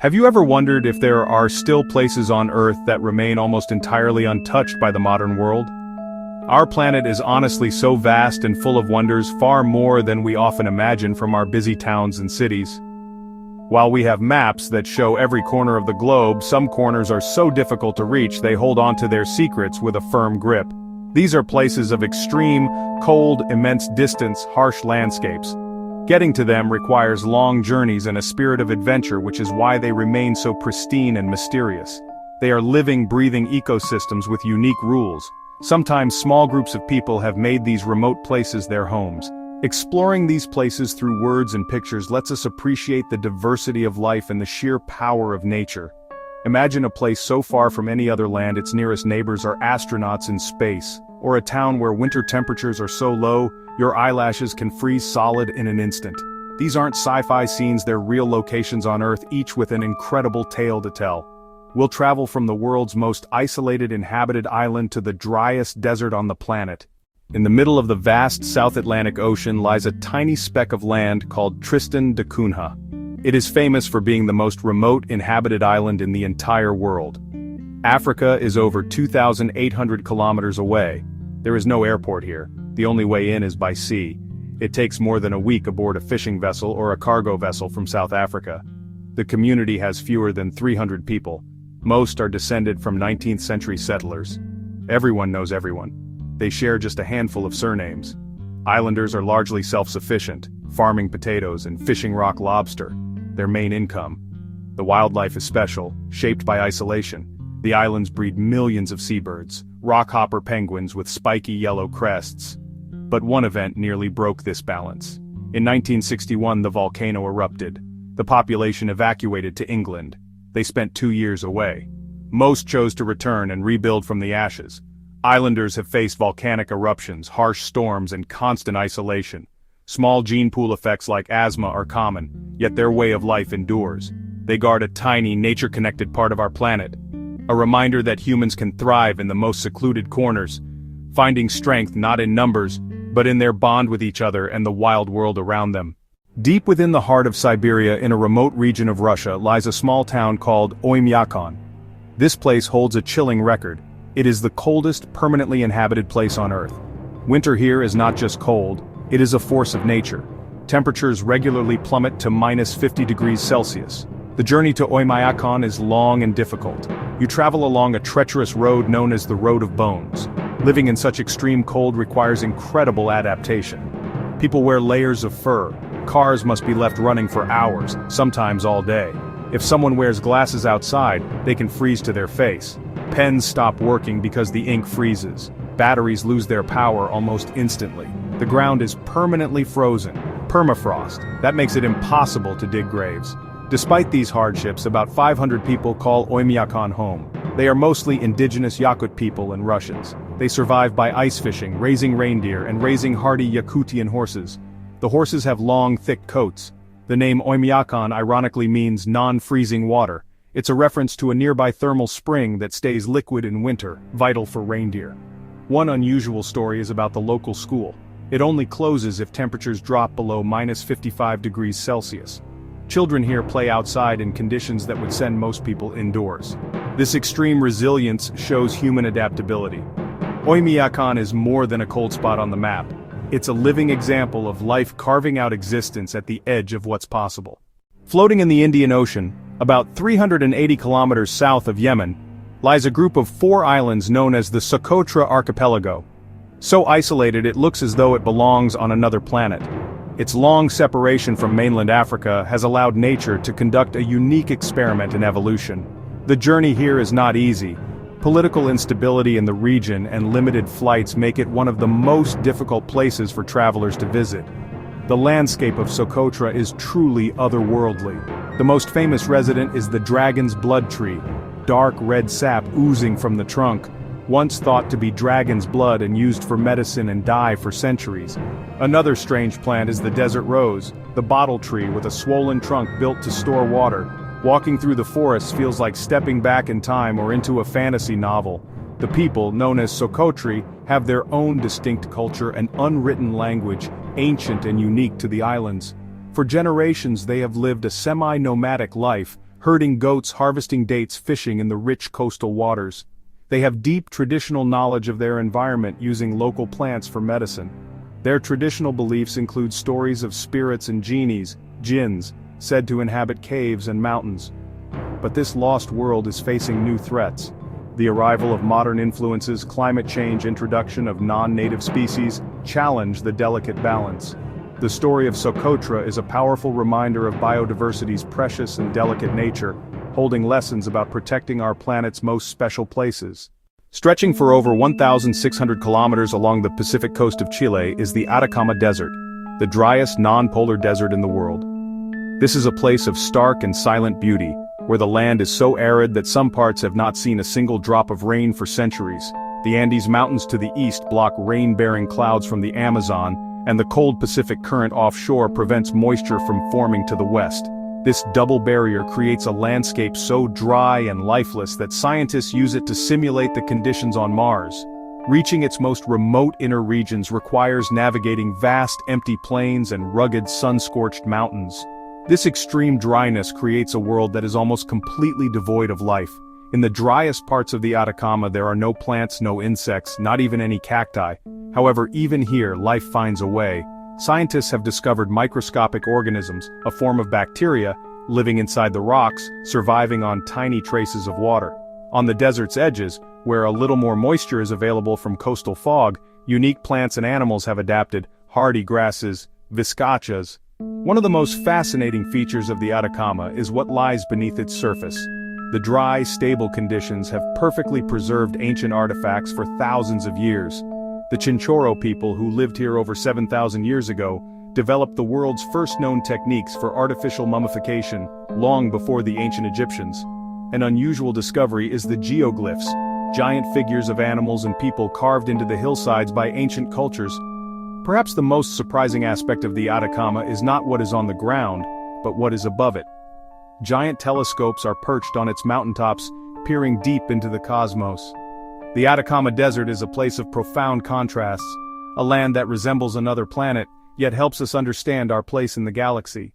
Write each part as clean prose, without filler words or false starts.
Have you ever wondered if there are still places on Earth that remain almost entirely untouched by the modern world? Our planet is honestly so vast and full of wonders, far more than we often imagine from our busy towns and cities. While we have maps that show every corner of the globe, some corners are so difficult to reach they hold on to their secrets with a firm grip. These are places of extreme, cold, immense distance, harsh landscapes. Getting to them requires long journeys and a spirit of adventure, which is why they remain so pristine and mysterious. They are living, breathing ecosystems with unique rules. Sometimes small groups of people have made these remote places their homes. Exploring these places through words and pictures lets us appreciate the diversity of life and the sheer power of nature. Imagine a place so far from any other land its nearest neighbors are astronauts in space, or a town where winter temperatures are so low, your eyelashes can freeze solid in an instant. These aren't sci-fi scenes, they're real locations on Earth, each with an incredible tale to tell. We'll travel from the world's most isolated inhabited island to the driest desert on the planet. In the middle of the vast South Atlantic Ocean lies a tiny speck of land called Tristan da Cunha. It is famous for being the most remote inhabited island in the entire world. Africa is over 2,800 kilometers away. There is no airport here. The only way in is by sea. It takes more than a week aboard a fishing vessel or a cargo vessel from South Africa. The community has fewer than 300 people. Most are descended from 19th century settlers. Everyone knows everyone. They share just a handful of surnames. Islanders are largely self-sufficient, farming potatoes and fishing rock lobster, their main income. The wildlife is special, shaped by isolation. The islands breed millions of seabirds, rockhopper penguins with spiky yellow crests. But one event nearly broke this balance. In 1961 the volcano erupted. The population evacuated to England. They spent 2 years away. Most chose to return and rebuild from the ashes. Islanders have faced volcanic eruptions, harsh storms, and constant isolation. Small gene pool effects like asthma are common, yet their way of life endures. They guard a tiny, nature-connected part of our planet. A reminder that humans can thrive in the most secluded corners, finding strength not in numbers, but in their bond with each other and the wild world around them. Deep within the heart of Siberia in a remote region of Russia lies a small town called Oymyakon. This place holds a chilling record. It is the coldest permanently inhabited place on Earth. Winter here is not just cold, it is a force of nature. Temperatures regularly plummet to -50 degrees Celsius. The journey to Oymyakon is long and difficult. You travel along a treacherous road known as the Road of Bones. Living in such extreme cold requires incredible adaptation. People wear layers of fur. Cars must be left running for hours, sometimes all day. If someone wears glasses outside, they can freeze to their face. Pens stop working because the ink freezes. Batteries lose their power almost instantly. The ground is permanently frozen. Permafrost. That makes it impossible to dig graves. Despite these hardships, about 500 people call Oymyakon home. They are mostly indigenous Yakut people and Russians. They survive by ice fishing, raising reindeer, and raising hardy Yakutian horses. The horses have long, thick coats. The name Oymyakon ironically means non-freezing water. It's a reference to a nearby thermal spring that stays liquid in winter, vital for reindeer. One unusual story is about the local school. It only closes if temperatures drop below -55 degrees Celsius. Children here play outside in conditions that would send most people indoors. This extreme resilience shows human adaptability. Oymyakon is more than a cold spot on the map. It's a living example of life carving out existence at the edge of what's possible. Floating in the Indian Ocean, about 380 kilometers south of Yemen, lies a group of 4 islands known as the Socotra Archipelago. So isolated it looks as though it belongs on another planet. Its long separation from mainland Africa has allowed nature to conduct a unique experiment in evolution. The journey here is not easy. Political instability in the region and limited flights make it one of the most difficult places for travelers to visit. The landscape of Socotra is truly otherworldly. The most famous resident is the dragon's blood tree, dark red sap oozing from the trunk, once thought to be dragon's blood and used for medicine and dye for centuries. Another strange plant is the desert rose, the bottle tree with a swollen trunk built to store water. Walking through the forest feels like stepping back in time or into a fantasy novel. The people, known as Socotri, have their own distinct culture and unwritten language, ancient and unique to the islands. For generations they have lived a semi-nomadic life, herding goats, harvesting dates, fishing in the rich coastal waters. They have deep traditional knowledge of their environment, using local plants for medicine. Their traditional beliefs include stories of spirits and genies, jinns, said to inhabit caves and mountains. But this lost world is facing new threats. The arrival of modern influences, climate change, introduction of non-native species, challenge the delicate balance. The story of Socotra is a powerful reminder of biodiversity's precious and delicate nature, holding lessons about protecting our planet's most special places. Stretching for over 1,600 kilometers along the Pacific coast of Chile is the Atacama Desert, the driest non-polar desert in the world. This is a place of stark and silent beauty, where the land is so arid that some parts have not seen a single drop of rain for centuries. The Andes Mountains to the east block rain-bearing clouds from the Amazon, and the cold Pacific current offshore prevents moisture from forming to the west. This double barrier creates a landscape so dry and lifeless that scientists use it to simulate the conditions on Mars. Reaching its most remote inner regions requires navigating vast empty plains and rugged sun-scorched mountains. This extreme dryness creates a world that is almost completely devoid of life. In the driest parts of the Atacama there are no plants, no insects, not even any cacti. However, even here life finds a way. Scientists have discovered microscopic organisms, a form of bacteria, living inside the rocks, surviving on tiny traces of water. On the desert's edges, where a little more moisture is available from coastal fog, unique plants and animals have adapted, hardy grasses, vizcachas. One of the most fascinating features of the Atacama is what lies beneath its surface. The dry, stable conditions have perfectly preserved ancient artifacts for thousands of years. The Chinchorro people, who lived here over 7,000 years ago, developed the world's first known techniques for artificial mummification, long before the ancient Egyptians. An unusual discovery is the geoglyphs, giant figures of animals and people carved into the hillsides by ancient cultures. Perhaps the most surprising aspect of the Atacama is not what is on the ground, but what is above it. Giant telescopes are perched on its mountaintops, peering deep into the cosmos. The Atacama Desert is a place of profound contrasts, a land that resembles another planet, yet helps us understand our place in the galaxy.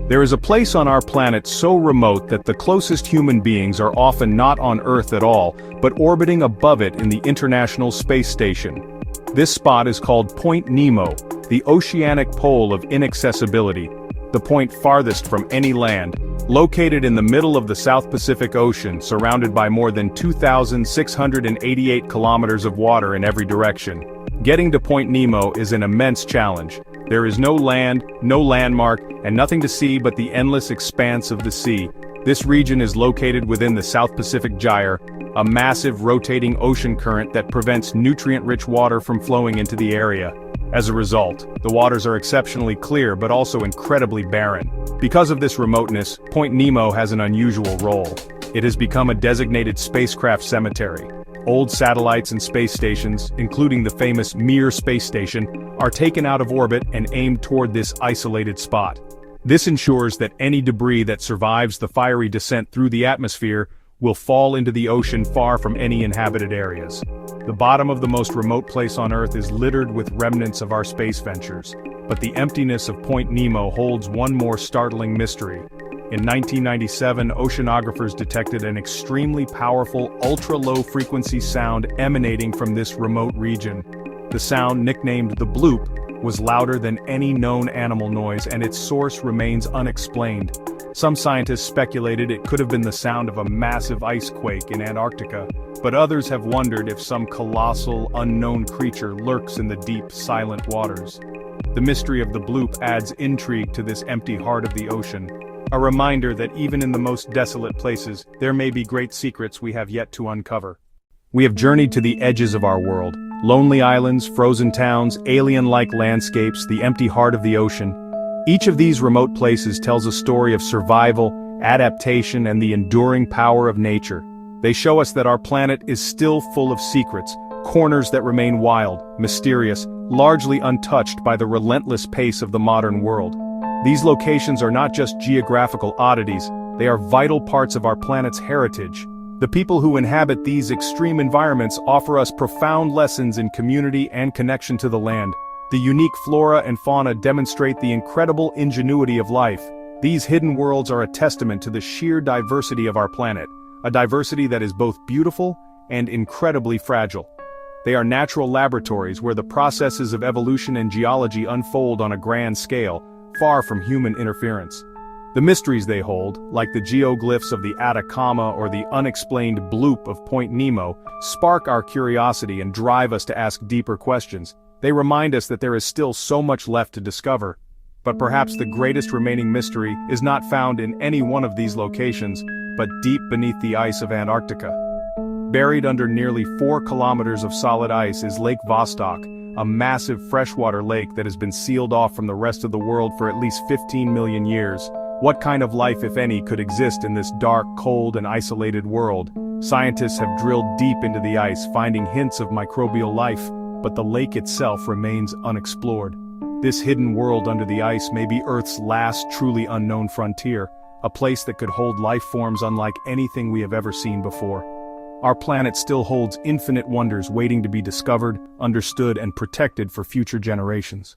There is a place on our planet so remote that the closest human beings are often not on Earth at all, but orbiting above it in the International Space Station. This spot is called Point Nemo, the oceanic pole of inaccessibility, the point farthest from any land. Located in the middle of the South Pacific Ocean, surrounded by more than 2,688 kilometers of water in every direction. Getting to Point Nemo is an immense challenge. There is no land, no landmark, and nothing to see but the endless expanse of the sea. This region is located within the South Pacific Gyre, a massive rotating ocean current that prevents nutrient-rich water from flowing into the area. As a result, the waters are exceptionally clear but also incredibly barren. Because of this remoteness, Point Nemo has an unusual role. It has become a designated spacecraft cemetery. Old satellites and space stations, including the famous Mir space station, are taken out of orbit and aimed toward this isolated spot. This ensures that any debris that survives the fiery descent through the atmosphere will fall into the ocean far from any inhabited areas. The bottom of the most remote place on Earth is littered with remnants of our space ventures, but the emptiness of Point Nemo holds one more startling mystery. In 1997, oceanographers detected an extremely powerful, ultra-low-frequency sound emanating from this remote region. The sound, nicknamed the bloop, was louder than any known animal noise, and its source remains unexplained. Some scientists speculated it could have been the sound of a massive ice quake in Antarctica, but others have wondered if some colossal, unknown creature lurks in the deep, silent waters. The mystery of the bloop adds intrigue to this empty heart of the ocean, a reminder that even in the most desolate places, there may be great secrets we have yet to uncover. We have journeyed to the edges of our world, lonely islands, frozen towns, alien-like landscapes, the empty heart of the ocean. Each of these remote places tells a story of survival, adaptation, and the enduring power of nature. They show us that our planet is still full of secrets, corners that remain wild, mysterious, largely untouched by the relentless pace of the modern world. These locations are not just geographical oddities, they are vital parts of our planet's heritage. The people who inhabit these extreme environments offer us profound lessons in community and connection to the land. The unique flora and fauna demonstrate the incredible ingenuity of life. These hidden worlds are a testament to the sheer diversity of our planet, a diversity that is both beautiful and incredibly fragile. They are natural laboratories where the processes of evolution and geology unfold on a grand scale, far from human interference. The mysteries they hold, like the geoglyphs of the Atacama or the unexplained bloop of Point Nemo, spark our curiosity and drive us to ask deeper questions. They remind us that there is still so much left to discover. But perhaps the greatest remaining mystery is not found in any one of these locations, but deep beneath the ice of Antarctica. Buried under nearly 4 kilometers of solid ice is Lake Vostok, a massive freshwater lake that has been sealed off from the rest of the world for at least 15 million years. What kind of life, if any, could exist in this dark, cold, and isolated world? Scientists have drilled deep into the ice, finding hints of microbial life, but the lake itself remains unexplored. This hidden world under the ice may be Earth's last truly unknown frontier, a place that could hold life forms unlike anything we have ever seen before. Our planet still holds infinite wonders waiting to be discovered, understood, and protected for future generations.